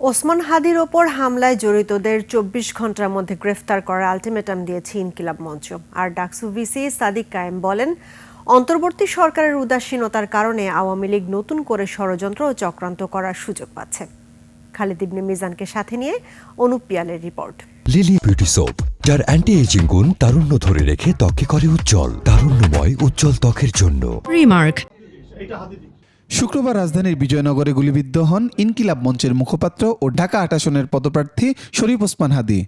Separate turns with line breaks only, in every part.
ওসমান হাদির ওপর হামলায় জড়িতদের ২৪ ঘন্টার মধ্যে গ্রেফতার করার আলটিমেটাম দিয়েছে ইনকিলাব মঞ্চ। আর ডাকসু ভিসি সাদিক কায়েম বলেন, অন্তর্বর্তী সরকারের উদাসীনতার কারণে আওয়ামী লীগ নতুন করে ষড়যন্ত্র ও চক্রান্ত করার সুযোগ পাচ্ছে। খালিদ ইবনে মিজানকে সাথে নিয়ে অনুপ পিয়ালের রিপোর্ট।
লিলি বিউটি সোপ, যার অ্যান্টি এজিং গুণ তারুণ্য ধরে রেখে ত্বকে করে উজ্জ্বল। তারুণ্যময় উজ্জ্বল ত্বকের জন্য
রিমার্ক।
শুক্রবার রাজধানীর বিজয়নগরে গুলিবিদ্ধ হন ইনকিলাব মঞ্চের মুখপাত্র ও ঢাকা ৮ আসনের পদপ্রার্থী শরীফ ওসমান হাদি।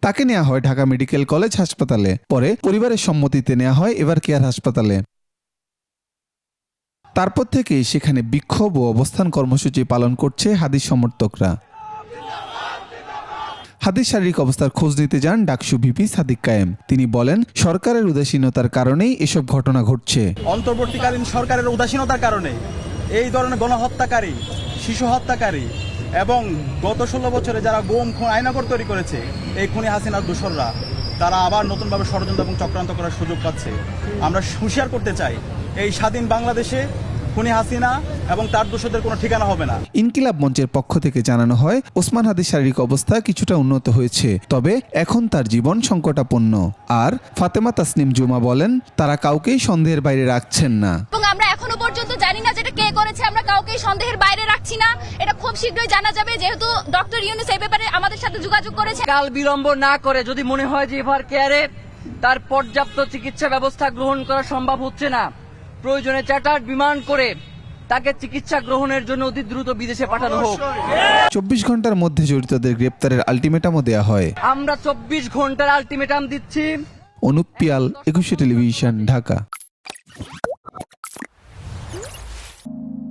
তাকে নেওয়া হয় ঢাকা মেডিকেল কলেজ হাসপাতালে, পরে পরিবারের সম্মতিতে নেওয়া হয় এভার কেয়ার হাসপাতালে। তারপর থেকেই সেখানে বিক্ষোভ ও অবস্থান কর্মসূচি পালন করছে হাদির সমর্থকরা। হাদির শারীরিক অবস্থার খোঁজ নিতে যান ডাকসু ভিপি সাদিক কায়েম। তিনি বলেন, সরকারের উদাসীনতার কারণেই এসব ঘটনা ঘটছে।
অন্তর্বর্তীকালীন সরকারের উদাসীনতার কারণে এই ধরনের গণহত্যাকারী, শিশু হত্যাকারী এবং গত ১৬ বছরে যারা গুম খুন আয়নাগর তৈরি করেছে, এই খুনি হাসিনার দোসররা তারা আবার নতুনভাবে ষড়যন্ত্র এবং চক্রান্ত করার সুযোগ পাচ্ছে। আমরা হুঁশিয়ার করতে চাই, এই স্বাধীন বাংলাদেশে খুনি হাসিনা এবং তার দোষদের কোনো ঠিকানা হবে না।
ইনকিলাব মঞ্চের পক্ষ থেকে জানানো হয়, ওসমান হাদির শারীরিক অবস্থা কিছুটা উন্নত হয়েছে, তবে এখন তার জীবন সংকটাপন্ন। আর ফাতেমা তাসনিম জুমা বলেন, তারা কাউকেই সন্দেহের বাইরে রাখছেন না।
এবং আমরা এখনো পর্যন্ত জানি না যেটা কে করেছে, আমরা কাউকেই সন্দেহের বাইরে রাখছি না। এটা খুব শীঘ্রই জানা যাবে, যেহেতু ডক্টর ইউনূস এই ব্যাপারে আমাদের সাথে যোগাযোগ করেছে।
কাল বিলম্ব না করে যদি মনে হয় যে এভার কেয়ারে তার পর্যাপ্ত চিকিৎসা ব্যবস্থা গ্রহণ করা সম্ভব হচ্ছে না, প্রয়োজনে চার্টার্ড বিমান করে তাকে চিকিৎসা গ্রহণের জন্য অতি দ্রুত বিদেশে পাঠানো হোক।
২৪ ঘন্টার মধ্যে জড়িতদের গ্রেপ্তারের আলটিমেটামও দেয়া হয়।
আমরা ২৪ ঘন্টার আলটিমেটাম দিচ্ছি।
অনুপ পিয়াল, ২১ টেলিভিশন, ঢাকা।